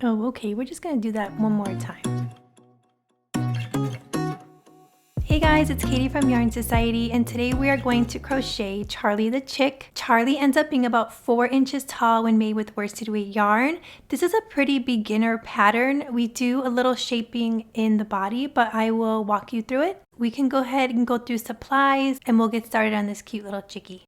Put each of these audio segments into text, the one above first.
Oh, okay, we're just gonna do that one more time. Hey guys, it's Katie from Yarn Society, and today we are going to crochet Charlie the Chick. Charlie ends up being about 4 inches tall when made with worsted weight yarn. This is a pretty beginner pattern. We do a little shaping in the body, but I will walk you through it. We can go ahead and go through supplies and we'll get started on this cute little chickie.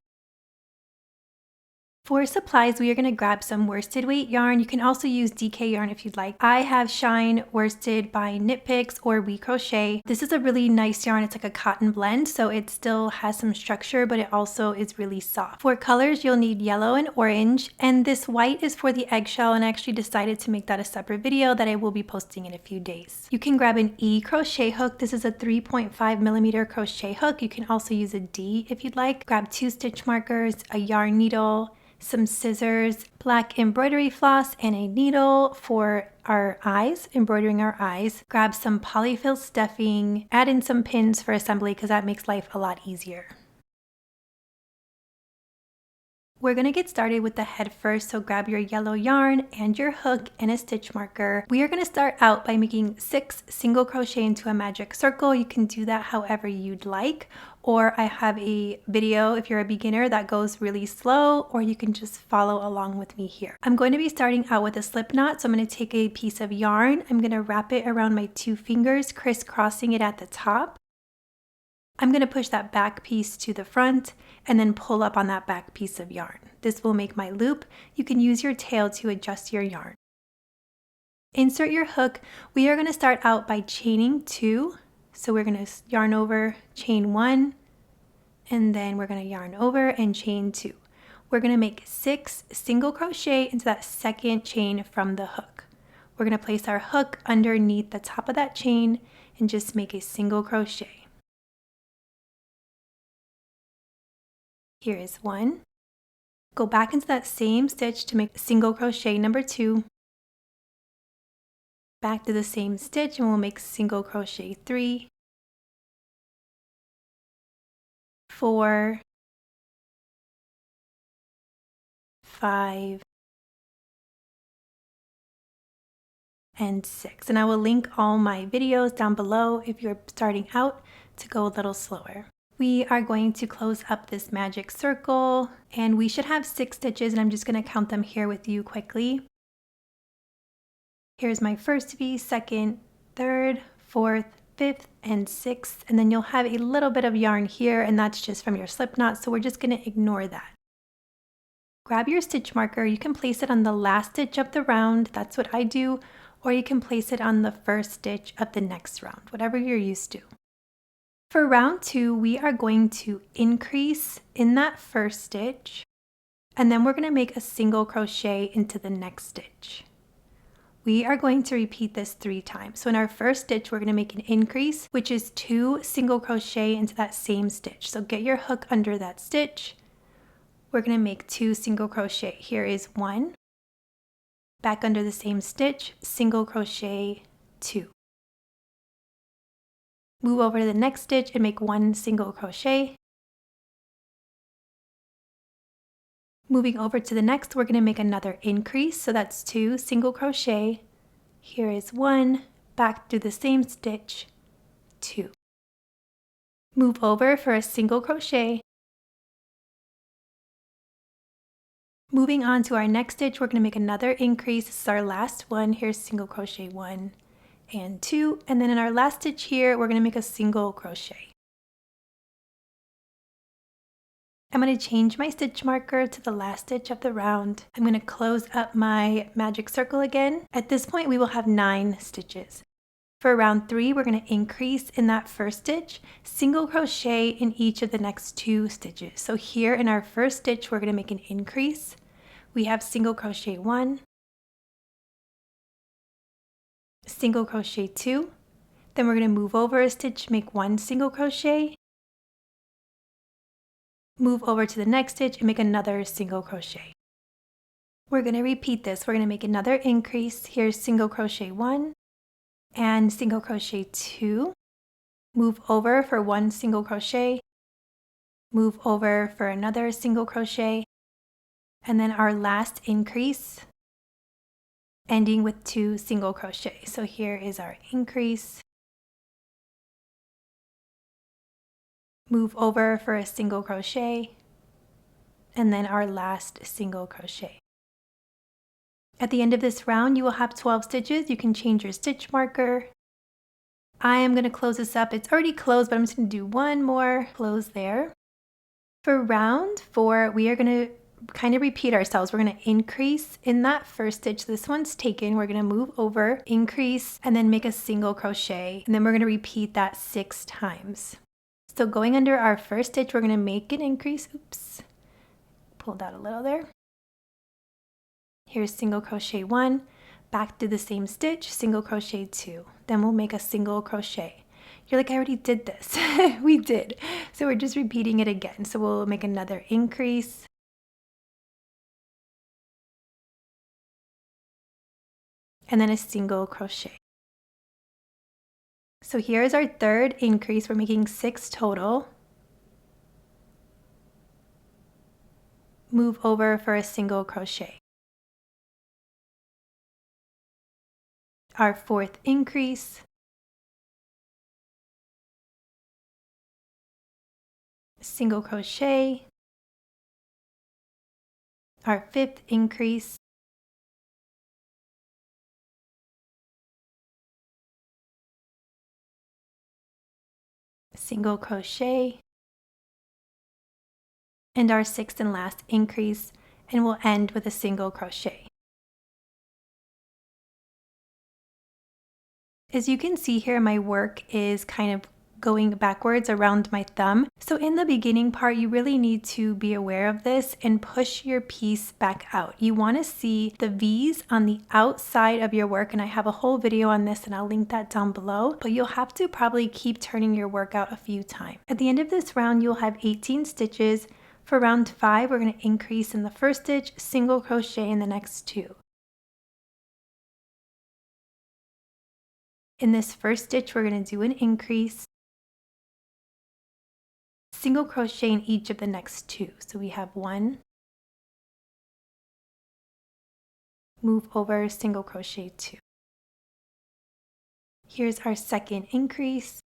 For supplies, we are going to grab some worsted weight yarn. You can also use DK yarn if you'd like. I have Shine Worsted by Knit Picks or We Crochet. This is a really nice yarn. It's like a cotton blend, so it still has some structure, but it also is really soft. For colors, you'll need yellow and orange, and this white is for the eggshell, and I actually decided to make that a separate video that I will be posting in a few days. You can grab an E crochet hook. This is a 3.5mm crochet hook. You can also use a D if you'd like. Grab 2 stitch markers, a yarn needle, some scissors, black embroidery floss, and a needle for our eyes, embroidering our eyes. Grab some polyfill stuffing, add in some pins for assembly because that makes life a lot easier. We're going to get started with the head first, so grab your yellow yarn and your hook and a stitch marker. We are going to start out by making 6 single crochet into a magic circle. You can do that however you'd like, or I have a video if you're a beginner that goes really slow, or you can just follow along with me here. I'm going to be starting out with a slip knot, so I'm going to take a piece of yarn. I'm going to wrap it around my 2 fingers, crisscrossing it at the top. I'm going to push that back piece to the front and then pull up on that back piece of yarn. This will make my loop. You can use your tail to adjust your yarn. Insert your hook. We are going to start out by chaining 2. So we're going to yarn over, chain 1, and then we're going to yarn over and chain 2. We're going to make 6 single crochet into that second chain from the hook. We're going to place our hook underneath the top of that chain and just make a single crochet. Here is 1. Go back into that same stitch to make single crochet number 2. Back to the same stitch and we'll make single crochet 3, 4, 5, and 6. And I will link all my videos down below if you're starting out to go a little slower. We are going to close up this magic circle, and we should have 6 stitches, and I'm just going to count them here with you quickly. Here's my first V, second, third, fourth, 5th, and 6th, and then you'll have a little bit of yarn here, and that's just from your slip knot, so we're just going to ignore that. Grab your stitch marker. You can place it on the last stitch of the round, that's what I do, or you can place it on the first stitch of the next round, whatever you're used to. For round 2, we are going to increase in that first stitch, and then we're going to make a single crochet into the next stitch. We are going to repeat this 3 times. So in our first stitch, we're going to make an increase, which is 2 single crochet into that same stitch. So get your hook under that stitch. We're going to make 2 single crochet. Here is 1. Back under the same stitch, single crochet 2. Move over to the next stitch and make 1 single crochet. Moving over to the next, we're going to make another increase, so that's 2 single crochet. Here is 1, back through the same stitch, 2. Move over for a single crochet. Moving on to our next stitch, we're going to make another increase. This is our last one. Here's single crochet 1 and 2, and then in our last stitch here, we're going to make a single crochet. I'm going to change my stitch marker to the last stitch of the round. I'm going to close up my magic circle again. At this point, we will have 9 stitches. For round 3, we're going to increase in that first stitch, single crochet in each of the next 2 stitches. So here in our first stitch, we're going to make an increase. We have single crochet 1, single crochet 2, then we're going to move over a stitch, make 1 single crochet, move over to the next stitch and make another single crochet. We're going to repeat this. We're going to make another increase. Here's single crochet 1 and single crochet 2, move over for 1 single crochet, move over for another single crochet, and then our last increase, ending with 2 single crochet. So here is our increase, move over for a single crochet, and then our last single crochet. At the end of this round, you will have 12 stitches. You can change your stitch marker. I am going to close this up. It's already closed, but I'm just going to do one more close there. For round 4, we are going to kind of repeat ourselves. We're going to increase in that first stitch. This one's taken. We're going to move over, increase, and then make a single crochet. And then we're going to repeat that 6 times. So going under our first stitch, we're going to make an increase. Oops, pulled out a little there. Here's single crochet 1, back to the same stitch, single crochet 2. Then we'll make a single crochet. You're like, I already did this. We did. So we're just repeating it again. So we'll make another increase. And then a single crochet. So here's our third increase. We're making 6 total. Move over for a single crochet. Our fourth increase, single crochet, our fifth increase, single crochet, and our sixth and last increase, and we'll end with a single crochet. As you can see here, my work is kind of going backwards around my thumb. So in the beginning part, you really need to be aware of this and push your piece back out. You want to see the V's on the outside of your work, and I have a whole video on this and I'll link that down below, but you'll have to probably keep turning your work out a few times. At the end of this round, you'll have 18 stitches. For round 5, we're going to increase in the first stitch, single crochet in the next 2. In this first stitch, we're going to do an increase, single crochet in each of the next 2. So we have 1, move over, single crochet 2. Here's our second increase,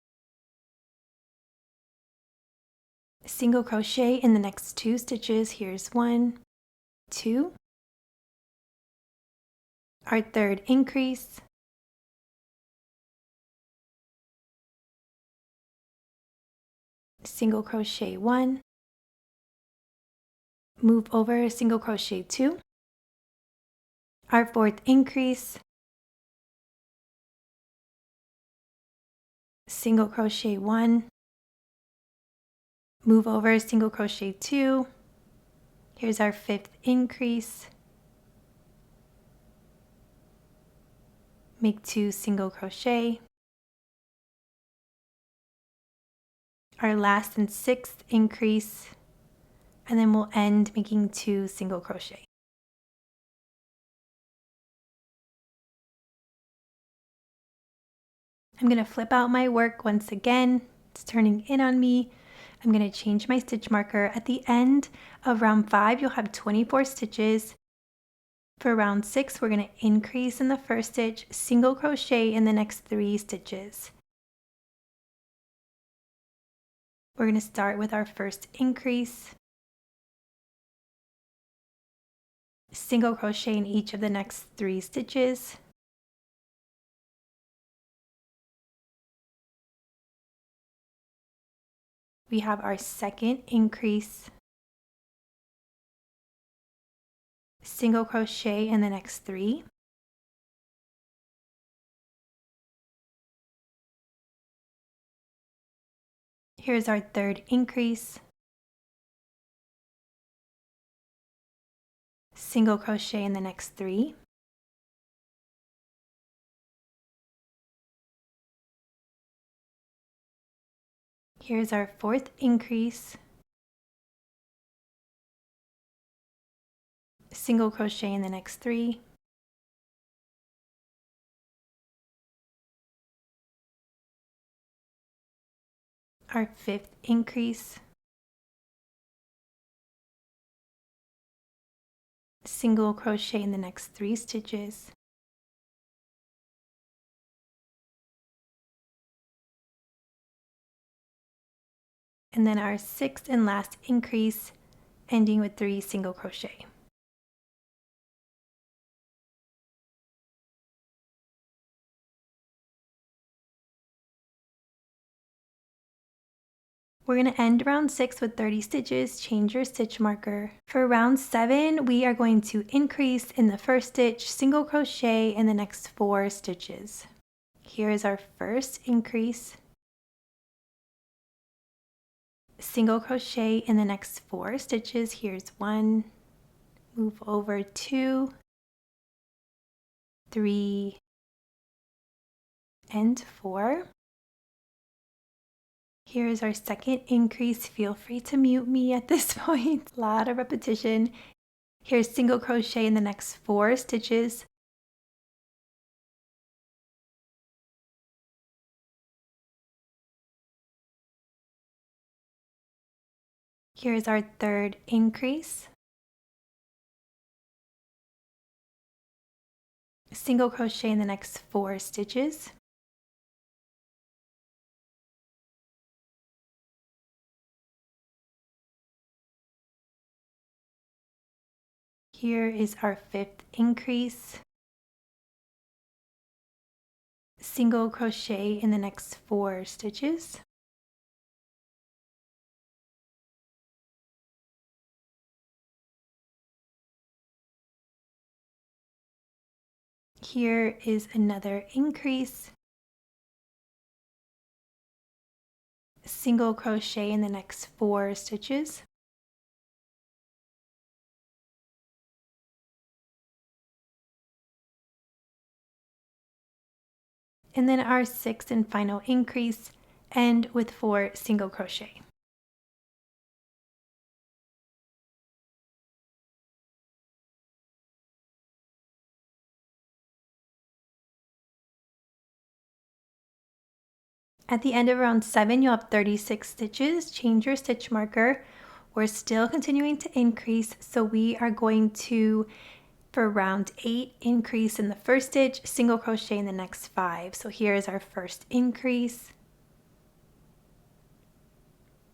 single crochet in the next 2 stitches. Here's 1, 2. Our third increase, single crochet 1, move over, single crochet 2. Our fourth increase, single crochet 1, move over, single crochet 2. Here's our fifth increase, make 2 single crochet. Our last and sixth increase, and then we'll end making 2 single crochet. I'm going to flip out my work once again. It's turning in on me. I'm going to change my stitch marker. At the end of round 5, you'll have 24 stitches. For round 6, we're going to increase in the first stitch, single crochet in the next 3 stitches. We're going to start with our first increase, single crochet in each of the next 3 stitches. We have our second increase, single crochet in the next 3. Here's our third increase, single crochet in the next 3. Here's our fourth increase, single crochet in the next 3. Our fifth increase, single crochet in the next 3 stitches. and then our 6th and last increase, ending with 3 single crochet. We're going to end round 6 with 30 stitches, change your stitch marker. For round 7, we are going to increase in the first stitch, single crochet in the next 4 stitches. Here is our first increase, single crochet in the next 4 stitches. Here's 1, move over 2, 3, and 4. Here is our second increase. Feel free to mute me at this point. A lot of repetition. Here's single crochet in the next 4 stitches. Here's our third increase. Single crochet in the next 4 stitches. Here is our 5th increase. Single crochet in the next 4 stitches. Here is another increase. Single crochet in the next 4 stitches. And then our 6th and final increase, end with 4 single crochet. At the end of round 7, you'll have 36 stitches. Change your stitch marker. We're still continuing to increase, so we are going to, for round 8, increase in the first stitch, single crochet in the next 5. So here is our first increase.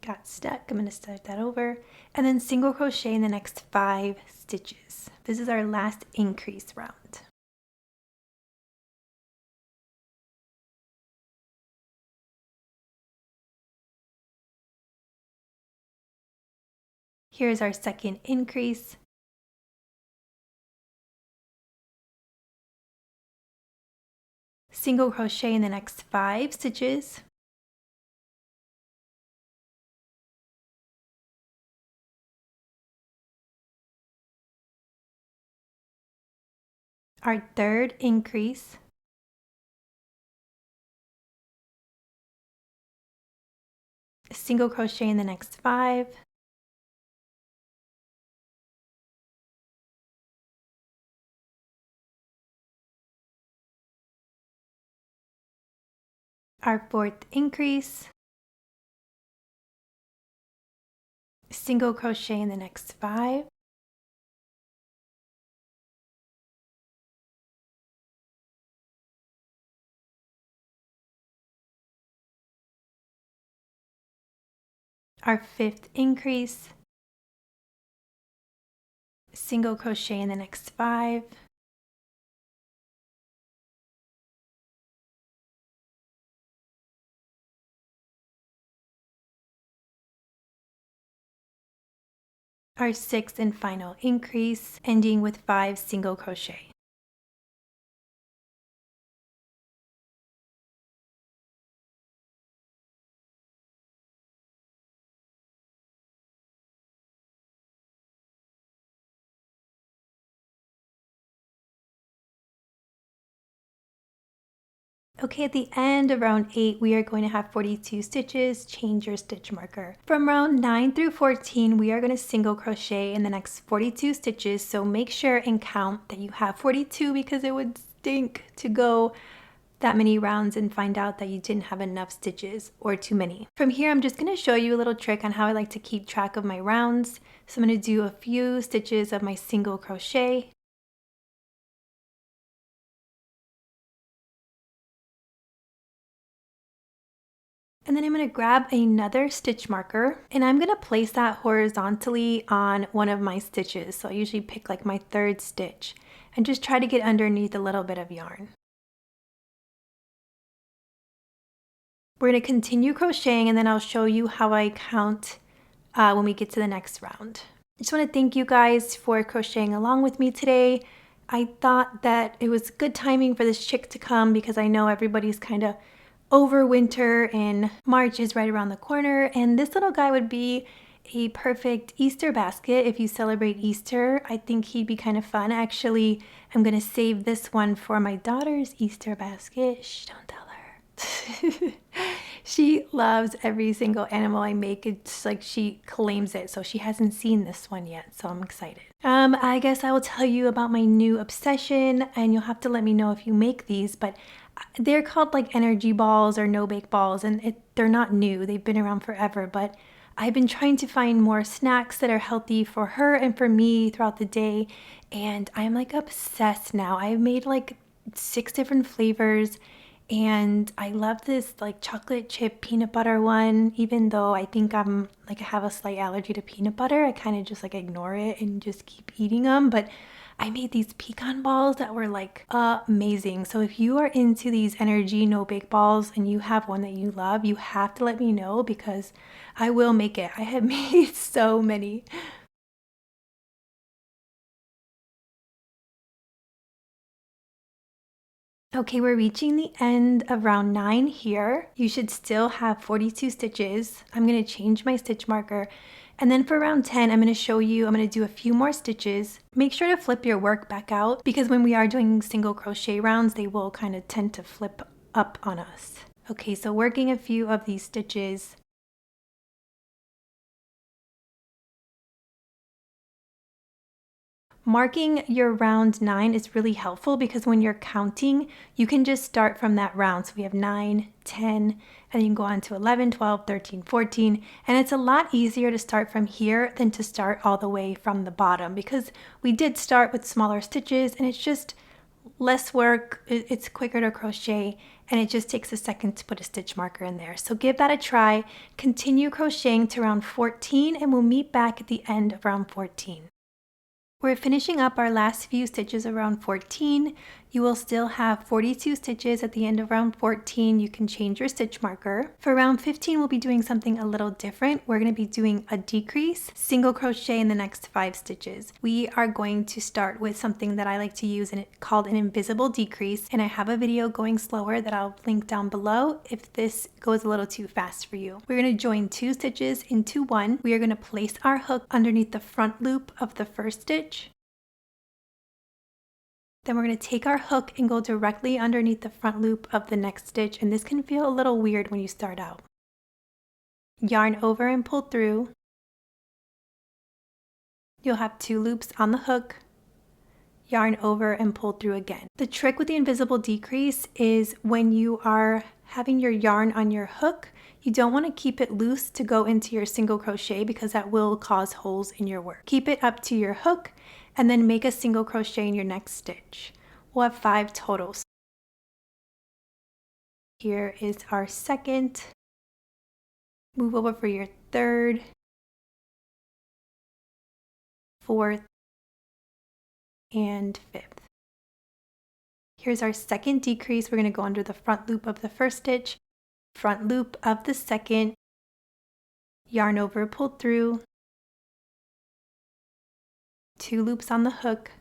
Got stuck. I'm going to start that over. And then single crochet in the next 5 stitches. This is our last increase round. Here's our second increase. Single crochet in the next 5 stitches. Our third increase. Single crochet in the next 5. Our fourth increase. Single crochet in the next 5. Our fifth increase. Single crochet in the next 5. Our sixth and final increase, ending with 5 single crochet. Okay, at the end of round 8, we are going to have 42 stitches. Change your stitch marker. From round 9 through 14, we are going to single crochet in the next 42 stitches. So make sure and count that you have 42 because it would stink to go that many rounds and find out that you didn't have enough stitches or too many. From here, I'm just going to show you a little trick on how I like to keep track of my rounds. So I'm going to do a few stitches of my single crochet. And then I'm going to grab another stitch marker and I'm going to place that horizontally on one of my stitches. So I usually pick like my third stitch and just try to get underneath a little bit of yarn. We're going to continue crocheting and then I'll show you how I count when we get to the next round. I just want to thank you guys for crocheting along with me today. I thought that it was good timing for this chick to come because I know everybody's kind of over winter and March is right around the corner, and this little guy would be a perfect Easter basket if you celebrate Easter. I think he'd be kind of fun. Actually, I'm going to save this one for my daughter's Easter basket. Shh, don't tell her. She loves every single animal I make. It's like she claims it, so she hasn't seen this one yet, so I'm excited. I guess I will tell you about my new obsession, and you'll have to let me know if you make these, but they're called like energy balls or no-bake balls, and they're not new. They've been around forever, but I've been trying to find more snacks that are healthy for her and for me throughout the day, and I'm like obsessed now. I've made like 6 different flavors, and I love this like chocolate chip peanut butter one. Even though I think I'm like I have a slight allergy to peanut butter, I kind of just like ignore it and just keep eating them. But I made these pecan balls that were like amazing. So if you are into these energy no-bake balls and you have one that you love, you have to let me know because I will make it. I have made so many. Okay, we're reaching the end of round 9 here. You should still have 42 stitches. I'm going to change my stitch marker. And then for round 10, I'm going to show you, I'm going to do a few more stitches. Make sure to flip your work back out because when we are doing single crochet rounds, they will kind of tend to flip up on us. Okay, so working a few of these stitches. Marking your round 9 is really helpful because when you're counting, you can just start from that round. So we have 9, 10, and you can go on to 11, 12, 13, 14. And it's a lot easier to start from here than to start all the way from the bottom because we did start with smaller stitches and it's just less work. It's quicker to crochet and it just takes a second to put a stitch marker in there. So give that a try. Continue crocheting to round 14 and we'll meet back at the end of round 14. We're finishing up our last few stitches around 14. You will still have 42 stitches at the end of round 14. You can change your stitch marker. For round 15, we'll be doing something a little different. We're going to be doing a decrease, single crochet in the next 5 stitches. We are going to start with something that I like to use and it's called an invisible decrease. And I have a video going slower that I'll link down below if this goes a little too fast for you. We're going to join 2 stitches into one. We are going to place our hook underneath the front loop of the first stitch. Then we're going to take our hook and go directly underneath the front loop of the next stitch, and this can feel a little weird when you start out. Yarn over and pull through. You'll have 2 loops on the hook. Yarn over and pull through again. The trick with the invisible decrease is when you are having your yarn on your hook, you don't want to keep it loose to go into your single crochet because that will cause holes in your work. Keep it up to your hook and then make a single crochet in your next stitch. We'll have 5 totals. Here is our second. Move over for your third, fourth, and fifth. Here's our second decrease. We're going to go under the front loop of the first stitch, front loop of the second, yarn over, pull through, 2 loops on the hook,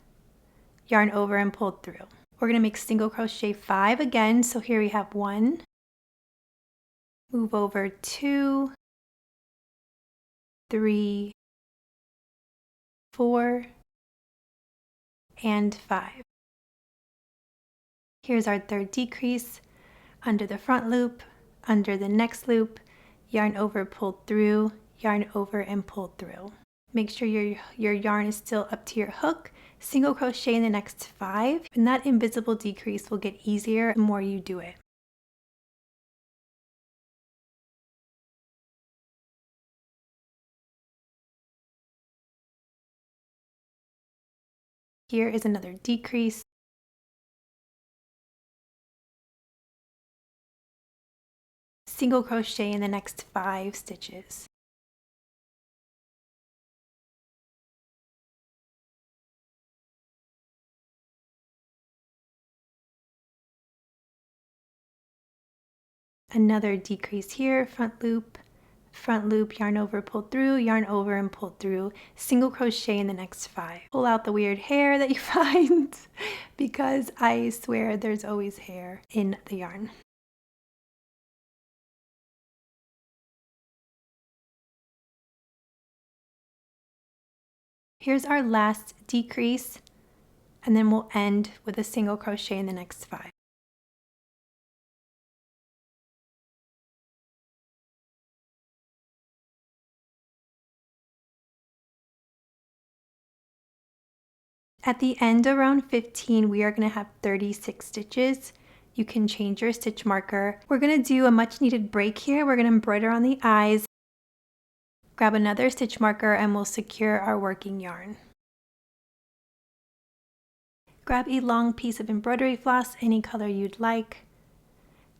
yarn over and pull through. We're going to make single crochet 5 again. So here we have 1, move over 2, 3, 4, and 5. Here's our third decrease, under the front loop, under the next loop, yarn over, pull through, yarn over and pull through. Make sure your yarn is still up to your hook, single crochet in the next 5, and that invisible decrease will get easier the more you do it. Here is another decrease. single crochet in the next 5 stitches. Another decrease here, front loop, yarn over, pull through, yarn over and pull through, single crochet in the next 5. Pull out the weird hair that you find because I swear there's always hair in the yarn. Here's our last decrease, and then we'll end with a single crochet in the next 5. At the end around 15, we are going to have 36 stitches. You can change your stitch marker. We're going to do a much needed break here. We're going to embroider on the eyes, grab another stitch marker, and we'll secure our working yarn. Grab a long piece of embroidery floss, any color you'd like.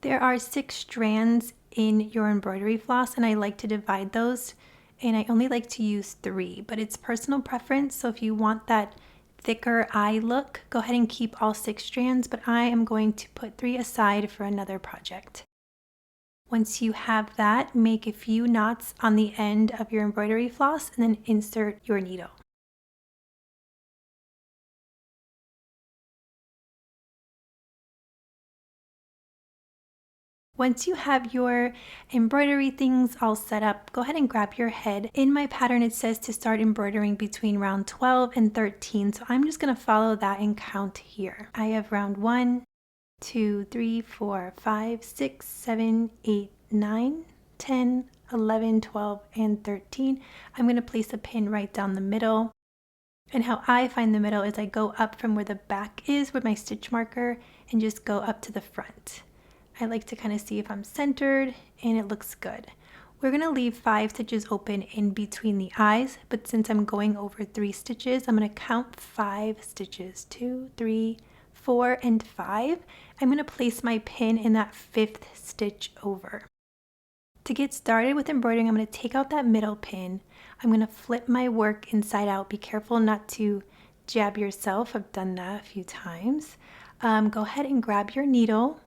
There are 6 strands in your embroidery floss, and I like to divide those, and I only like to use 3, but it's personal preference, so if you want that thicker eye look, go ahead and keep all 6 strands, but I am going to put 3 aside for another project. Once you have that, make a few knots on the end of your embroidery floss and then insert your needle. Once you have your embroidery things all set up, go ahead and grab your head. In my pattern, it says to start embroidering between round 12 and 13, so I'm just going to follow that and count here. I have round 1, 2, 3, 4, 5, 6, 7, 8, 9, 10, 11, 12, and 13. I'm going to place a pin right down the middle. And how I find the middle is I go up from where the back is with my stitch marker and just go up to the front. I like to kind of see if I'm centered, and it looks good. We're going to leave 5 stitches open in between the eyes, but since I'm going over 3 stitches, I'm going to count 5 stitches. 2, 3, 4, and 5. I'm going to place my pin in that 5th stitch over. To get started with embroidering, I'm going to take out that middle pin. I'm going to flip my work inside out. Be careful not to jab yourself. I've done that a few times. Go ahead and grab your needle.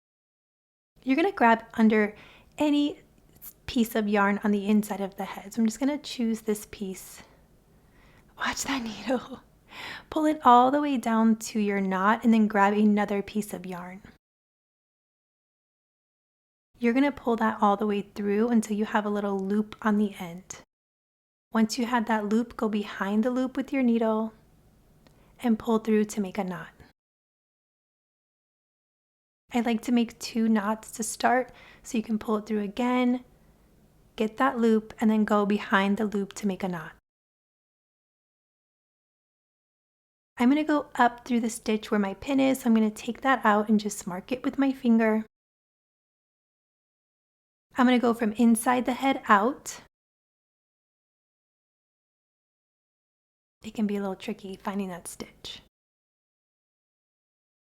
You're going to grab under any piece of yarn on the inside of the head. So I'm just going to choose this piece. Watch that needle. Pull it all the way down to your knot and then grab another piece of yarn. You're going to pull that all the way through until you have a little loop on the end. Once you have that loop, go behind the loop with your needle and pull through to make a knot. I like to make 2 knots to start so you can pull it through again, get that loop, and then go behind the loop to make a knot. I'm going to go up through the stitch where my pin is, so I'm going to take that out and just mark it with my finger. I'm going to go from inside the head out. It can be a little tricky finding that stitch.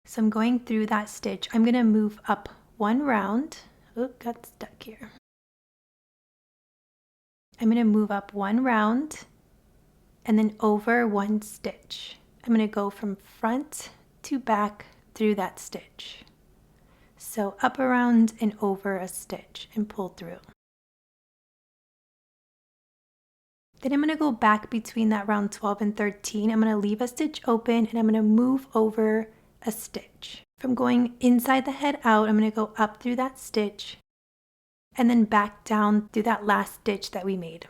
So I'm going through that stitch. I'm going to move up 1 round. Oop, got stuck here. I'm going to move up 1 round and then over 1 stitch. I'm going to go from front to back through that stitch. So up around and over a stitch and pull through. Then I'm going to go back between that round 12 and 13. I'm going to leave a stitch open and I'm going to move over a stitch. From going inside the head out, I'm going to go up through that stitch and then back down through that last stitch that we made.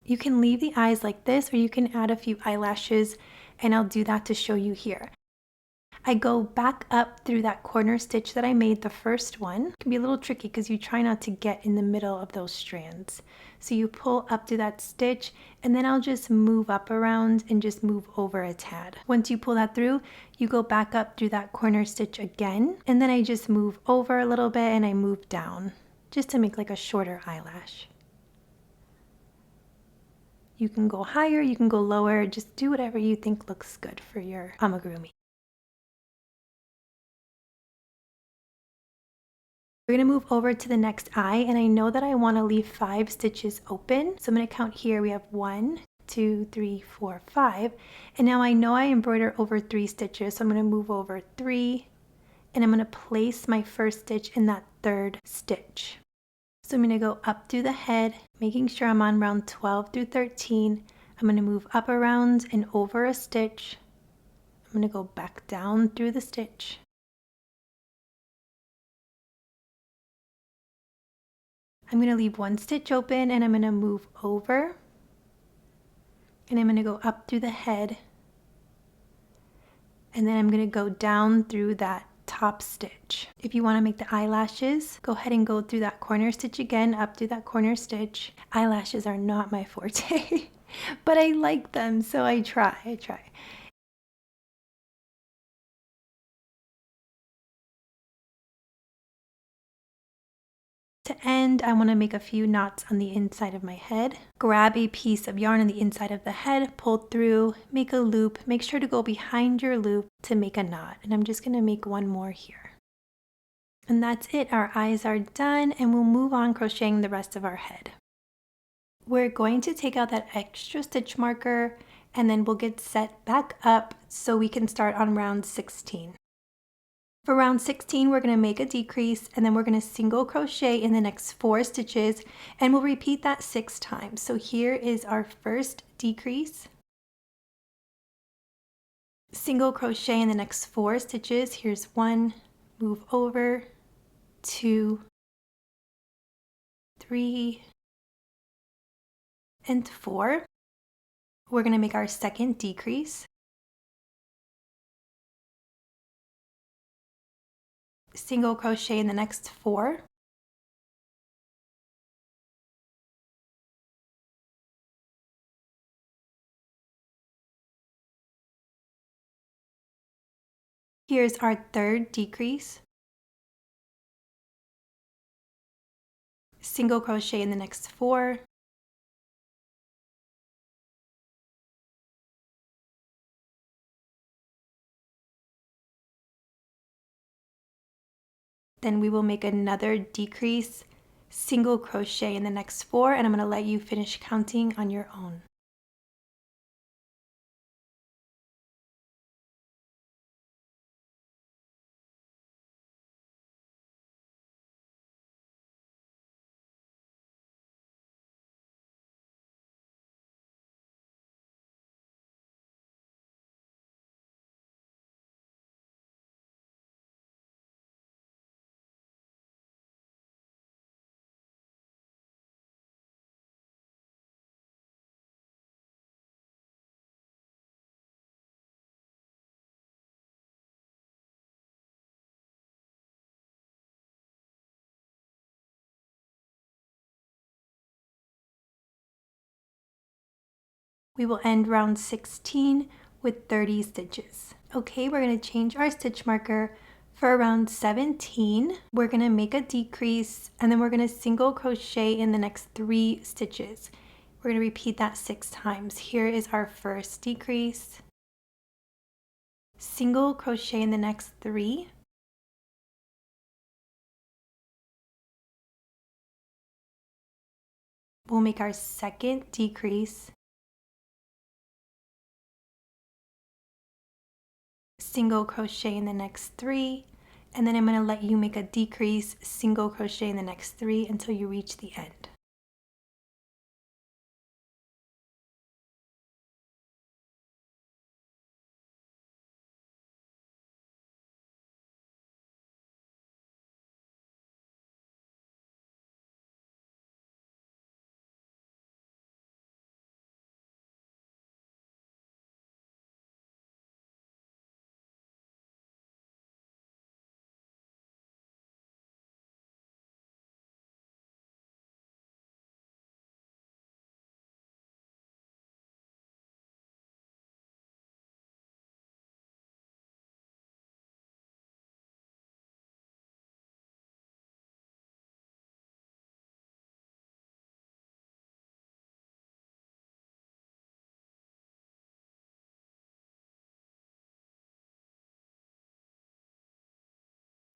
You can leave the eyes like this, or you can add a few eyelashes, and I'll do that to show you here. I go back up through that corner stitch that I made, the first one. It can be a little tricky because you try not to get in the middle of those strands. So you pull up through that stitch, and then I'll just move up around and just move over a tad. Once you pull that through, you go back up through that corner stitch again, and then I just move over a little bit and I move down just to make like a shorter eyelash. You can go higher, you can go lower, just do whatever you think looks good for your amigurumi. We're going to move over to the next eye, and I know that I want to leave 5 stitches open. So I'm going to count here. We have 1, 2, 3, 4, 5. And now I know I embroider over 3 stitches. So I'm going to move over 3, and I'm going to place my first stitch in that 3rd stitch. So I'm going to go up through the head, making sure I'm on round 12 through 13. I'm going to move up around and over a stitch. I'm going to go back down through the stitch. I'm going to leave 1 stitch open, and I'm going to move over, and I'm going to go up through the head, and then I'm going to go down through that top stitch. If you want to make the eyelashes, go ahead and go through that corner stitch again, up through that corner stitch. Eyelashes are not my forte, but I like them, so I try. To end, I want to make a few knots on the inside of my head. Grab a piece of yarn on the inside of the head, pull through, make a loop. Make sure to go behind your loop to make a knot. And I'm just going to make 1 more here. And that's it. Our eyes are done, and we'll move on crocheting the rest of our head. We're going to take out that extra stitch marker, and then we'll get set back up so we can start on round 16. For round 16, we're going to make a decrease, and then we're going to single crochet in the next 4 stitches, and we'll repeat that 6 times. So here is our first decrease. Single crochet in the next 4 stitches. Here's 1, move over, 2, 3, and 4. We're going to make our second decrease. Single crochet in the next 4. Here's our third decrease. Single crochet in the next 4. Then we will make another decrease, single crochet in the next 4, and I'm going to let you finish counting on your own. We will end round 16 with 30 stitches. Okay, we're going to change our stitch marker. For round 17, we're going to make a decrease, and then we're going to single crochet in the next 3 stitches. We're going to repeat that 6 times. Here is our first decrease. Single crochet in the next 3. We'll make our second decrease. Single crochet in the next 3, and then I'm going to let you make a decrease, single crochet in the next 3 until you reach the end.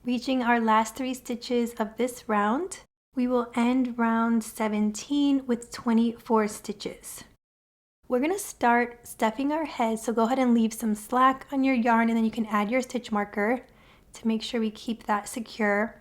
Reaching our last 3 stitches of this round, we will end round 17 with 24 stitches. We're going to start stuffing our head, so go ahead and leave some slack on your yarn and then you can add your stitch marker to make sure we keep that secure.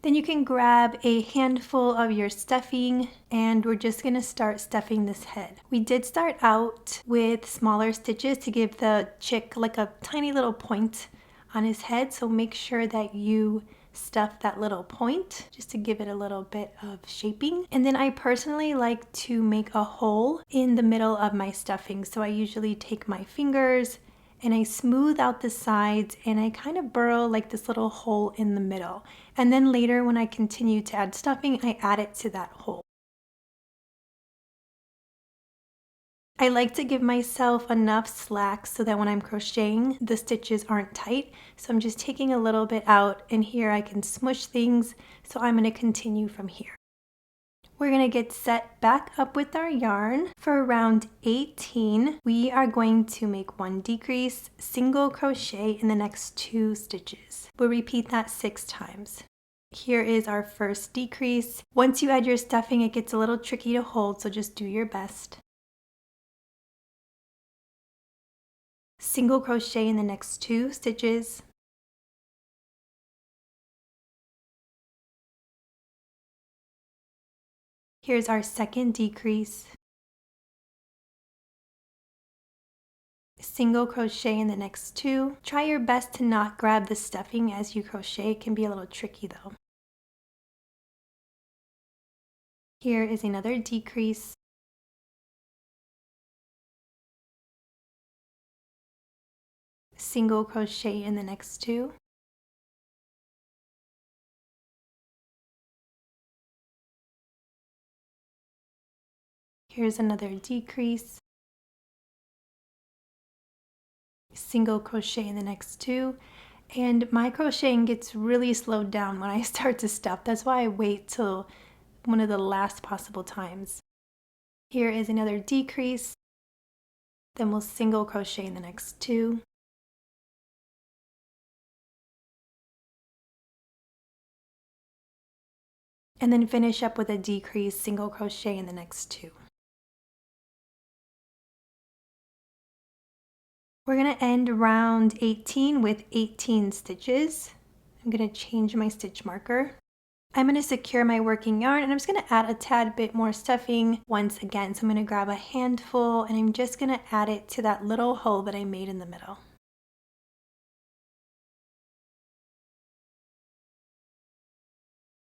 Then you can grab a handful of your stuffing and we're just going to start stuffing this head. We did start out with smaller stitches to give the chick like a tiny little point on his head, so make sure that you stuff that little point just to give it a little bit of shaping. And then I personally like to make a hole in the middle of my stuffing, so I usually take my fingers and I smooth out the sides and I kind of burrow like this little hole in the middle. And then later when I continue to add stuffing, I add it to that hole. I like to give myself enough slack so that when I'm crocheting, the stitches aren't tight. So I'm just taking a little bit out and here I can smush things. So I'm going to continue from here. We're going to get set back up with our yarn. For round 18, we are going to make 1 decrease, single crochet in the next 2 stitches. We'll repeat that 6 times. Here is our first decrease. Once you add your stuffing, it gets a little tricky to hold, so just do your best. Single crochet in the next 2 stitches. Here's our second decrease. Single crochet in the next 2. Try your best to not grab the stuffing as you crochet. It can be a little tricky though. Here is another decrease. Single crochet in the next 2. Here's another decrease. Single crochet in the next 2. And my crocheting gets really slowed down when I start to stuff. That's why I wait till one of the last possible times. Here is another decrease. Then we'll single crochet in the next 2. And then finish up with a decrease, single crochet in the next 2. We're going to end round 18 with 18 stitches. I'm going to change my stitch marker. I'm going to secure my working yarn and I'm just going to add a tad bit more stuffing once again. So I'm going to grab a handful and I'm just going to add it to that little hole that I made in the middle.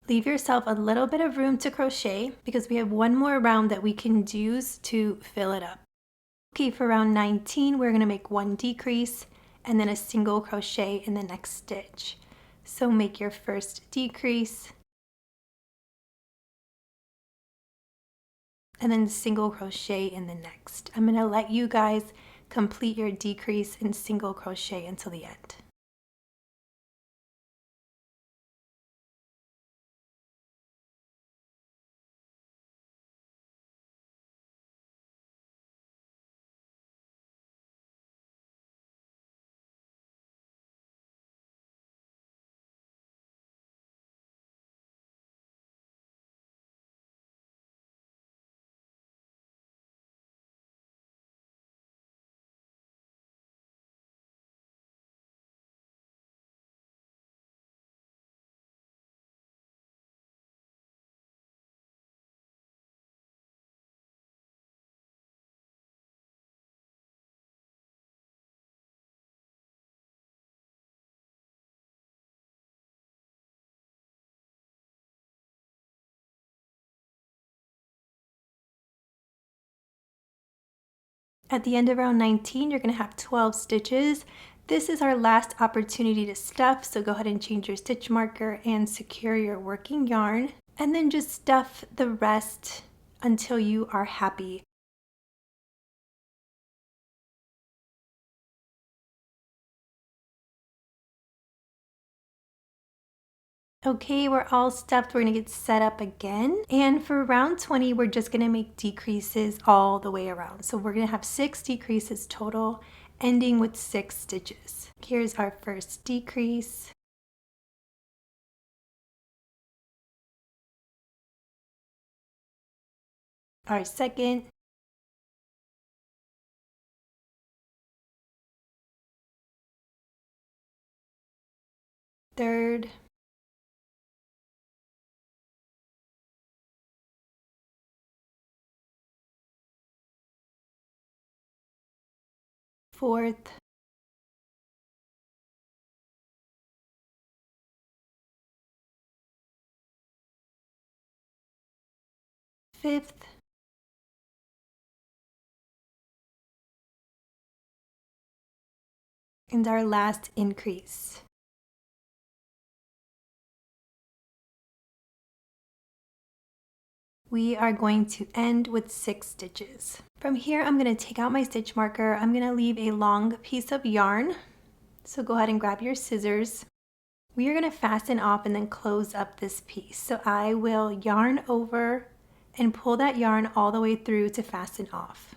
Leave yourself a little bit of room to crochet because we have one more round that we can use to fill it up. Okay, for round 19, we're going to make 1 decrease and then a single crochet in the next stitch. So make your first decrease and then single crochet in the next. I'm going to let you guys complete your decrease and single crochet until the end. At the end of round 19, you're going to have 12 stitches. This is our last opportunity to stuff, so go ahead and change your stitch marker and secure your working yarn. And then just stuff the rest until you are happy. Okay, we're all stuffed. We're going to get set up again. And for round 20, we're just going to make decreases all the way around. So we're going to have 6 decreases total, ending with 6 stitches. Here's our first decrease. our second, third, fourth, fifth, and our last increase. We are going to end with 6 stitches. From here, I'm going to take out my stitch marker. I'm going to leave a long piece of yarn. So go ahead and grab your scissors. We are going to fasten off and then close up this piece. So I will yarn over and pull that yarn all the way through to fasten off.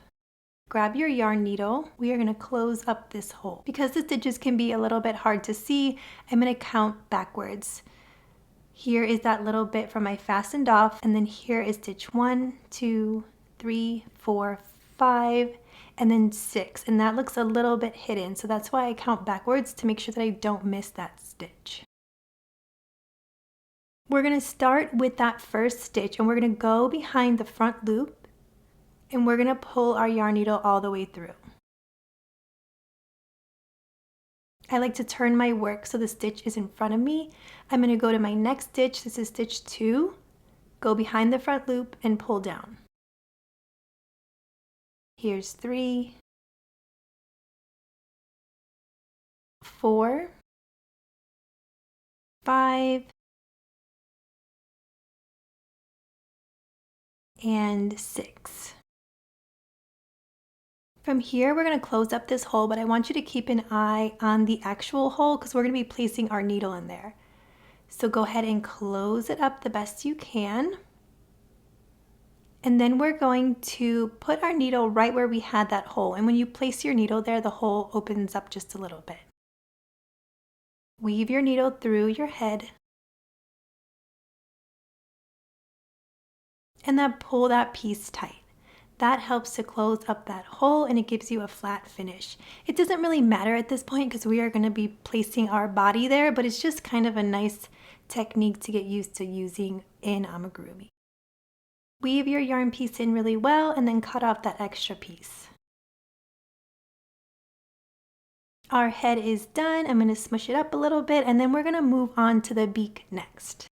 Grab your yarn needle. We are going to close up this hole. Because the stitches can be a little bit hard to see, I'm going to count backwards. Here is that little bit from my fastened off, and then here is stitch 1, 2, 3, 4, 5, and then 6, and that looks a little bit hidden, so that's why I count backwards to make sure that I don't miss that stitch. We're going to start with that first stitch, and we're going to go behind the front loop, and we're going to pull our yarn needle all the way through. I like to turn my work so the stitch is in front of me. I'm going to go to my next stitch. This is stitch 2. Go behind the front loop and pull down. Here's 3, 4, 5, and 6. From here, we're going to close up this hole, but I want you to keep an eye on the actual hole because we're going to be placing our needle in there. So go ahead and close it up the best you can. And then we're going to put our needle right where we had that hole. And when you place your needle there, the hole opens up just a little bit. Weave your needle through your head. And then pull that piece tight. That helps to close up that hole and it gives you a flat finish. It doesn't really matter at this point because we are going to be placing our body there, but it's just kind of a nice technique to get used to using in amigurumi. Weave your yarn piece in really well and then cut off that extra piece. Our head is done. I'm going to smush it up a little bit and then we're going to move on to the beak next.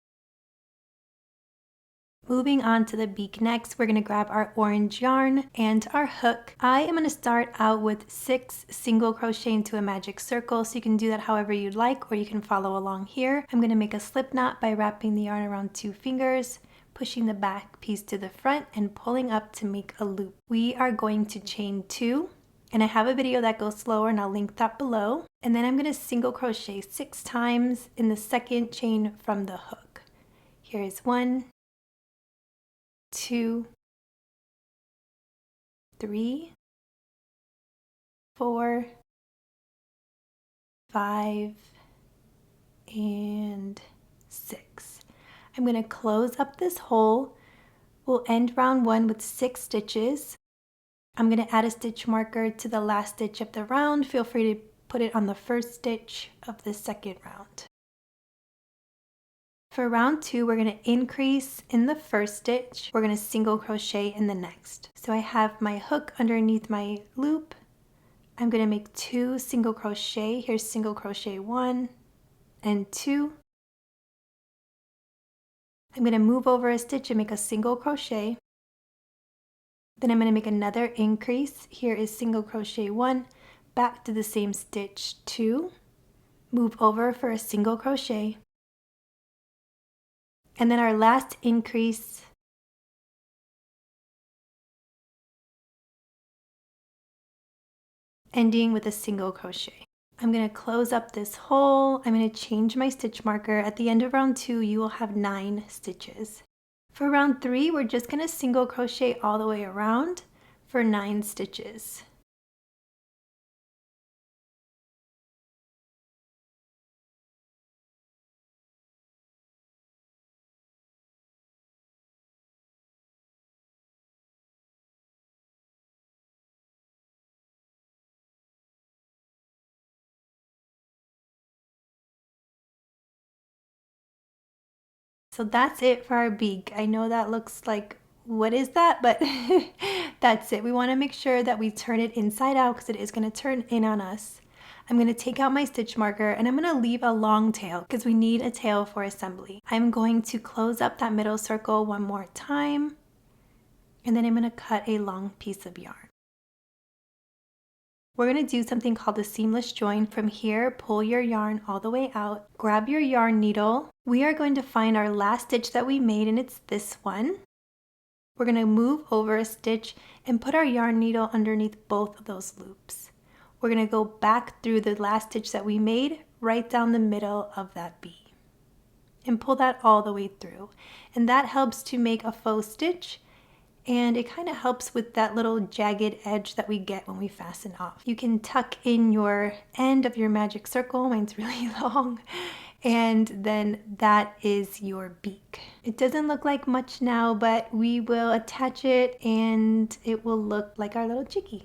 Moving on to the beak next, we're going to grab our orange yarn and our hook. I am going to start out with 6 single crochet into a magic circle, so you can do that however you'd like or you can follow along here. I'm going to make a slip knot by wrapping the yarn around 2 fingers, pushing the back piece to the front and pulling up to make a loop. We are going to chain 2, and I have a video that goes slower and I'll link that below. And then I'm going to single crochet 6 times in the second chain from the hook. Here is 1, 2, 3, 4, 5, and 6. I'm going to close up this hole. We'll end round 1 with 6 stitches. I'm going to add a stitch marker to the last stitch of the round. Feel free to put it on the first stitch of the second round. For round 2, we're going to increase in the first stitch. We're going to single crochet in the next. So I have my hook underneath my loop. I'm going to make 2 single crochet. Here's single crochet 1 and 2. I'm going to move over a stitch and make a single crochet. Then I'm going to make another increase. Here is single crochet 1, back to the same stitch 2, move over for a single crochet. And then our last increase, ending with a single crochet. I'm going to close up this hole. I'm going to change my stitch marker. At the end of round 2, you will have 9 stitches. For round 3, we're just going to single crochet all the way around for 9 stitches. So that's it for our beak. I know that looks like, what is that? But that's it. We want to make sure that we turn it inside out because it is going to turn in on us. I'm going to take out my stitch marker and I'm going to leave a long tail because we need a tail for assembly. I'm going to close up that middle circle one more time and then I'm going to cut a long piece of yarn. We're going to do something called a seamless join. From here, pull your yarn all the way out, grab your yarn needle. We are going to find our last stitch that we made and it's this one. We're going to move over a stitch and put our yarn needle underneath both of those loops. We're going to go back through the last stitch that we made right down the middle of that bee and pull that all the way through. And that helps to make a faux stitch. And it kind of helps with that little jagged edge that we get when we fasten off. You can tuck in your end of your magic circle. Mine's really long. And then that is your beak. It doesn't look like much now, but we will attach it and it will look like our little chickie.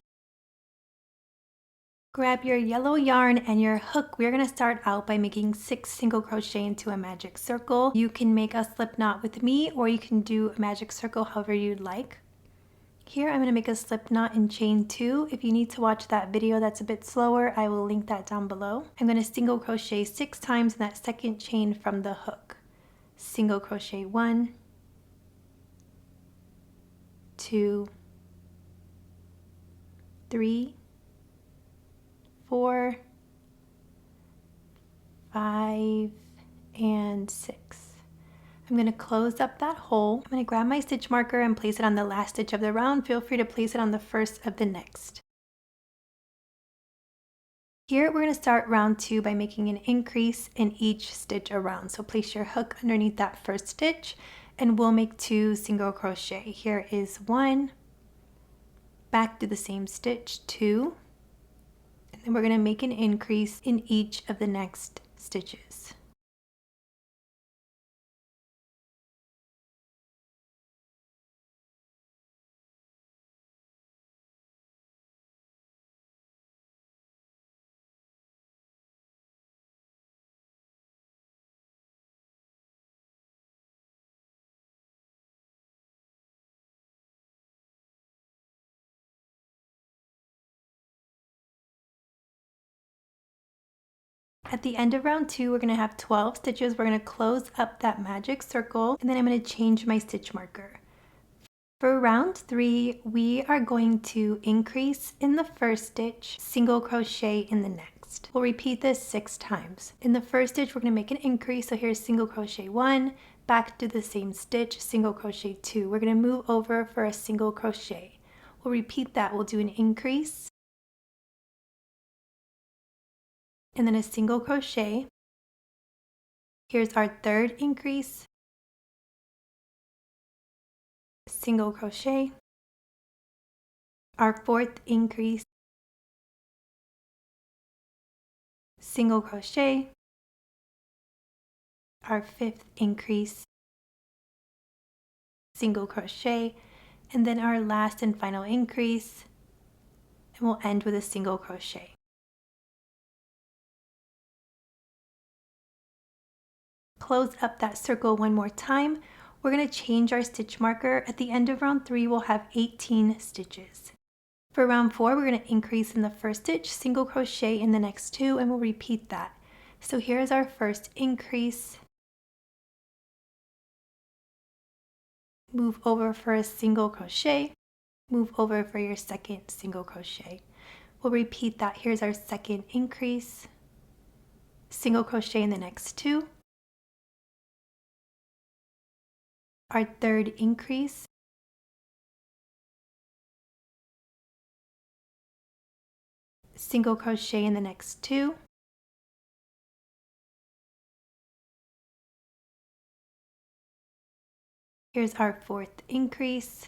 Grab your yellow yarn and your hook. We're going to start out by making 6 single crochet into a magic circle. You can make a slip knot with me or you can do a magic circle however you'd like. Here I'm going to make a slip knot and chain 2. If you need to watch that video that's a bit slower, I will link that down below. I'm going to single crochet 6 times in that second chain from the hook. Single crochet 1, 2, 3, 4, 5, and 6. I'm going to close up that hole. I'm going to grab my stitch marker and place it on the last stitch of the round. Feel free to place it on the first of the next. Here we're going to start round 2 by making an increase in each stitch around. So place your hook underneath that first stitch and we'll make 2 single crochet. Here is 1, back to the same stitch, 2, and then we're going to make an increase in each of the next stitches. At the end of round 2, we're going to have 12 stitches. We're going to close up that magic circle and then I'm going to change my stitch marker. For round 3, we are going to increase in the first stitch, single crochet in the next. We'll repeat this 6 times. In the first stitch, we're going to make an increase. So here's single crochet 1, back to the same stitch, single crochet 2. We're going to move over for a single crochet. We'll repeat that. We'll do an increase and then a single crochet. Here's our third increase, single crochet, our fourth increase, single crochet, our fifth increase, single crochet, and then our last and final increase, and we'll end with a single crochet. Close up that circle one more time. We're going to change our stitch marker. At the end of round 3, we'll have 18 stitches. For round 4, we're going to increase in the first stitch, single crochet in the next 2, and we'll repeat that. So here's our first increase. Move over for a single crochet. Move over for your second single crochet. We'll repeat that. Here's our second increase. Single crochet in the next 2. Our third increase, single crochet in the next 2, here's our fourth increase,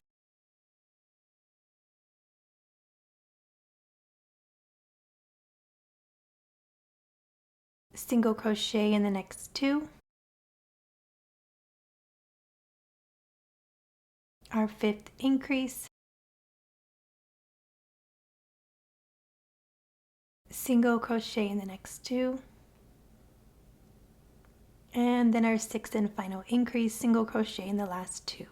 single crochet in the next 2, our fifth increase, single crochet in the next 2, And then our sixth and final increase, single crochet in the last two.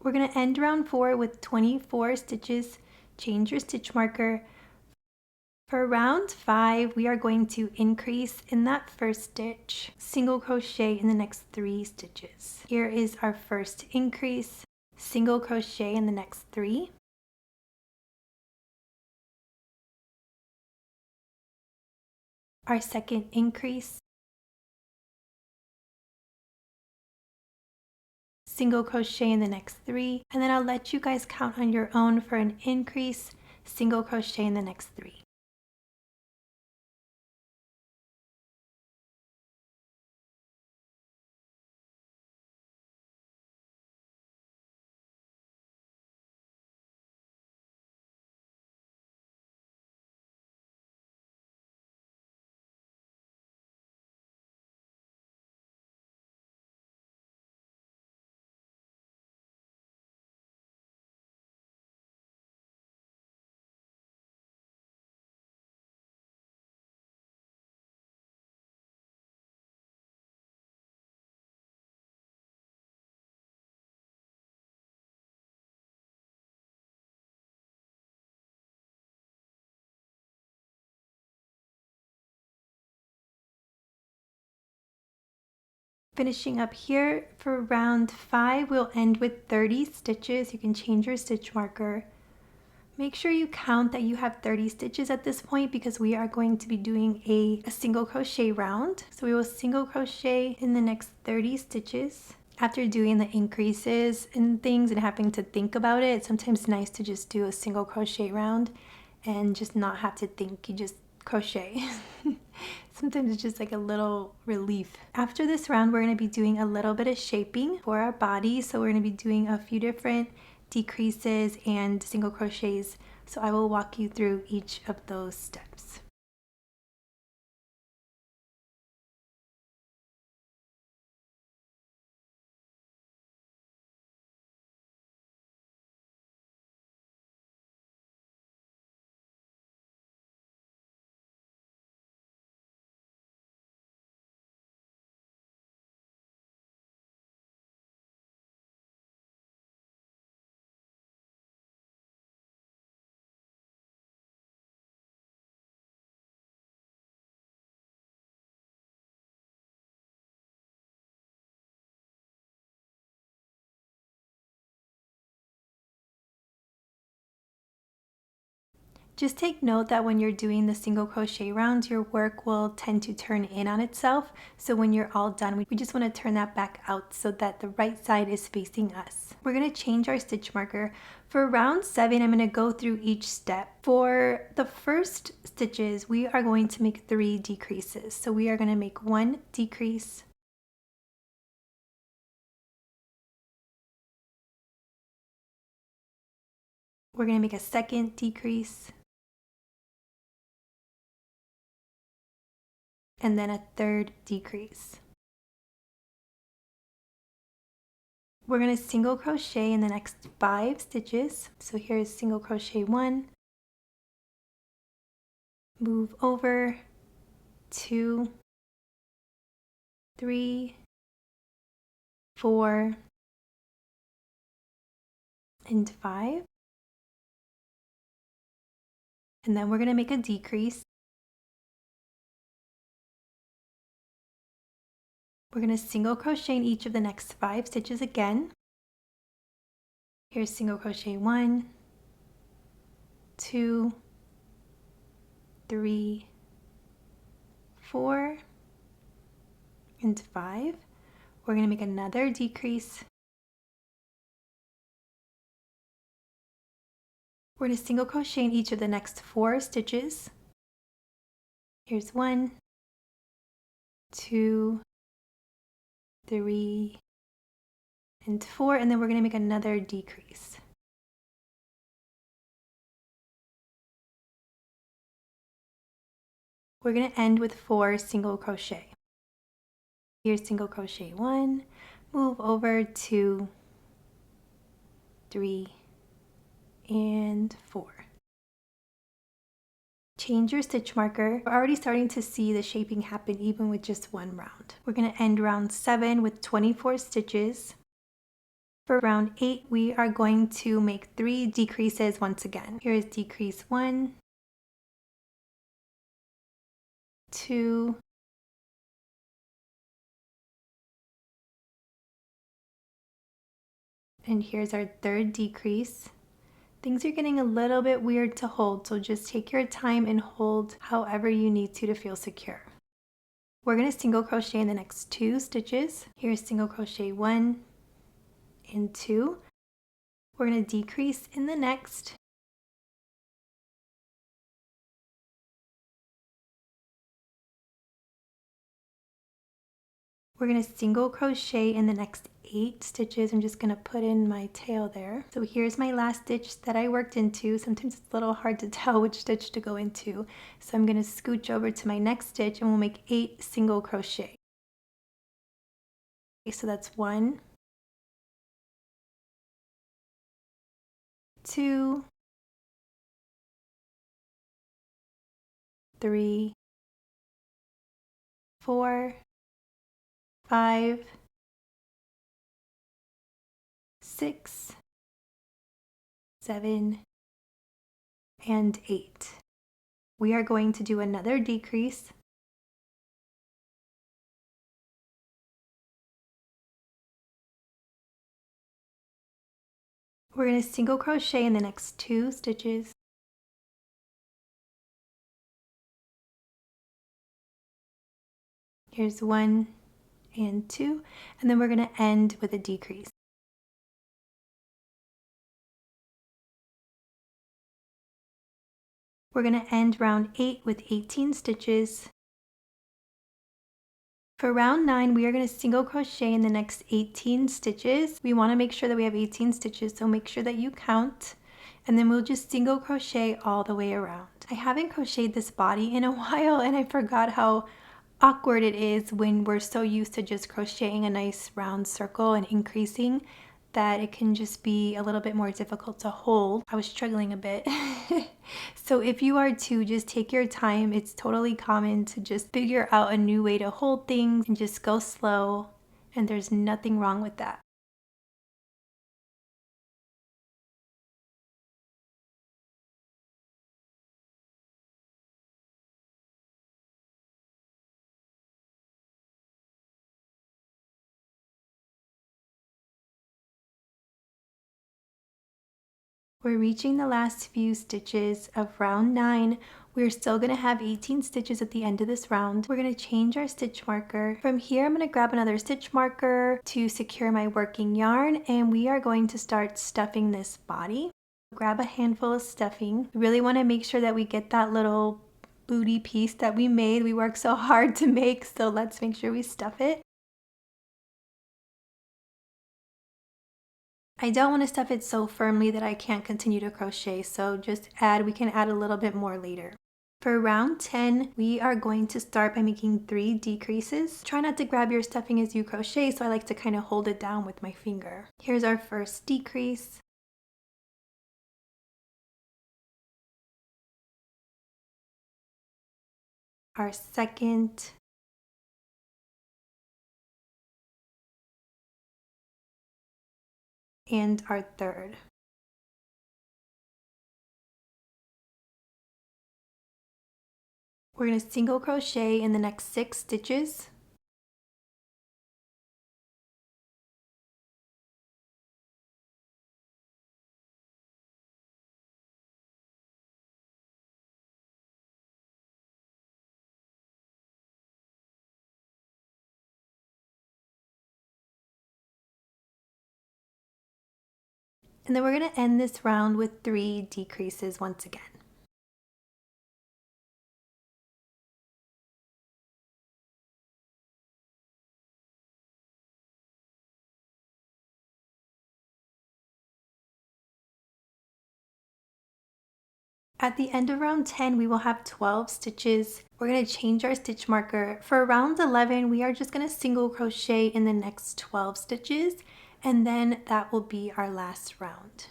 We're going to end round 4 with 24 stitches. Change your stitch marker. For round 5, we are going to increase in that first stitch, single crochet in the next 3 stitches. Here is our first increase, single crochet in the next 3. Our second increase, single crochet in the next 3, and then I'll let you guys count on your own for an increase, single crochet in the next 3. Finishing up here for round 5, we'll end with 30 stitches. You can change your stitch marker. Make sure you count that you have 30 stitches at this point because we are going to be doing a single crochet round. So we will single crochet in the next 30 stitches. After doing the increases and things and having to think about it, it's sometimes nice to just do a single crochet round and just not have to think. You just crochet. Sometimes it's just like a little relief. After this round, we're going to be doing a little bit of shaping for our body. So we're going to be doing a few different decreases and single crochets. So I will walk you through each of those steps. Just take note that when you're doing the single crochet rounds, your work will tend to turn in on itself. So when you're all done, we just want to turn that back out so that the right side is facing us. We're going to change our stitch marker. For round 7, I'm going to go through each step. For the first stitches, we are going to make 3 decreases. So we are going to make 1 decrease, we're going to make a second decrease, and then a third decrease. We're going to single crochet in the next 5 stitches. So here's single crochet 1, move over, 2, 3, 4, and 5. And then we're going to make a decrease. We're going to single crochet in each of the next 5 stitches again. Here's single crochet 1, 2, 3, 4, and 5. We're going to make another decrease. We're going to single crochet in each of the next 4 stitches. Here's 1, 2, 3, and 4, and then we're going to make another decrease. We're going to end with 4 single crochet. Here's single crochet 1, move over, 2, 3, and 4. Change your stitch marker. We're already starting to see the shaping happen even with just one round. We're going to end round 7 with 24 stitches. For round 8, we are going to make 3 decreases once again. Here is decrease 1, 2, and here's our third decrease. Things are getting a little bit weird to hold, so just take your time and hold however you need to feel secure. We're going to single crochet in the next 2 stitches. Here's single crochet 1 and 2. We're going to decrease in the next. We're going to single crochet in the next 8 stitches. I'm just going to put in my tail there. So here's my last stitch that I worked into. Sometimes it's a little hard to tell which stitch to go into. So I'm going to scooch over to my next stitch and we'll make 8 single crochet. Okay, so that's 1, 2, 3, 4, 5, 6, 7, and 8. We are going to do another decrease. We're going to single crochet in the next 2 stitches. Here's 1 and 2, and then we're going to end with a decrease. We're going to end round 8 with 18 stitches. For round 9, we are going to single crochet in the next 18 stitches. We want to make sure that we have 18 stitches, so make sure that you count. And then we'll just single crochet all the way around. I haven't crocheted this body in a while and I forgot how awkward it is when we're so used to just crocheting a nice round circle and increasing that it can just be a little bit more difficult to hold. I was struggling a bit. So if you are too, just take your time. It's totally common to just figure out a new way to hold things and just go slow, and there's nothing wrong with that. We're reaching the last few stitches of round 9. We're still going to have 18 stitches at the end of this round. We're going to change our stitch marker. From here, I'm going to grab another stitch marker to secure my working yarn, and we are going to start stuffing this body. Grab a handful of stuffing. We really want to make sure that we get that little booty piece that we made. We worked so hard to make, so let's make sure we stuff it. I don't want to stuff it so firmly that I can't continue to crochet, so we can add a little bit more later. For round 10, we are going to start by making 3 decreases. Try not to grab your stuffing as you crochet, so I like to kind of hold it down with my finger. Here's our first decrease. Our second. And our third. We're going to single crochet in the next 6 stitches. And then we're going to end this round with 3 decreases once again. At the end of round 10, we will have 12 stitches. We're going to change our stitch marker. For round 11, we are just going to single crochet in the next 12 stitches, and then that will be our last round.